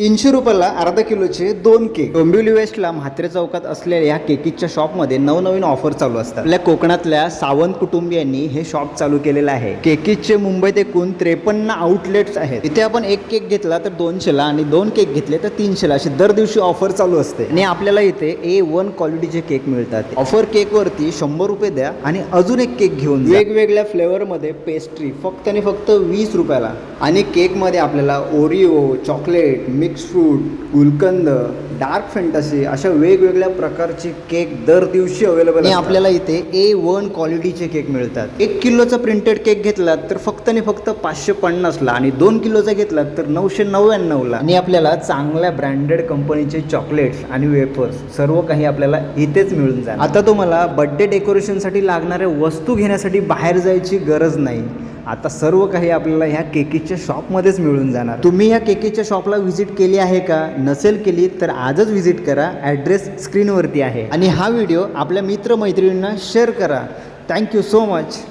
300 रुपयाला अर्धा किलोचे 2 केक. डोंबिवली वेस्टला म्हात्रे चौकात असलेल्या या केकीच्या शॉपमध्ये नवनवीन ऑफर चालू असतात. आपल्या कोकणातल्या सावंत कुटुंबियांनी हे शॉप चालू केलेलं आहे. केकीचे मुंबईत एकूण 53 आउटलेट्स आहेत. इथे आपण एक केक घेतला तर 200ला आणि 2 केक घेतले तर 300ला अशी दर दिवशी ऑफर चालू असते. आणि आपल्याला इथे A1 क्वालिटीचे केक मिळतात. ऑफर केकवरती 100 रुपये द्या आणि अजून एक केक घेऊन जा. वेगवेगळ्या फ्लेवरमध्ये पेस्ट्री फक्त आणि फक्त 20 रुपयाला. आणि केकमध्ये आपल्याला ओरिओ, चॉकलेट, मिक्स फ्रूट, गुलकंद, डार्क फॅन्टसी अशा वेगवेगळ्या प्रकारचे केक दर दिवशी अवेलेबल आहे. आपल्याला इथे A1 क्वालिटीचे केक मिळतात. 1 किलोचा प्रिंटेड केक घेतला तर फक्त आणि फक्त 550ला आणि 2 किलोचा घेतला तर 999ला. आणि आपल्याला चांगल्या ब्रँडेड कंपनीचे चॉकलेट्स आणि वेफर्स सर्व काही आपल्याला इथेच मिळून जाईल. आता तुम्हाला बर्थडे डेकोरेशनसाठी लागणाऱ्या वस्तू घेण्यासाठी बाहेर जायची गरज नाही. आता सर्व काही आपल्याला ह्या केकीच्या शॉपमध्येच मिळून जाणार. तुम्ही ह्या केकीच्या शॉपला व्हिजिट केली आहे का? नसेल केली तर आजच व्हिजिट करा. ॲड्रेस स्क्रीनवरती आहे. आणि हा व्हिडिओ आपल्या मित्रमैत्रिणींना शेअर करा. Thank you so much.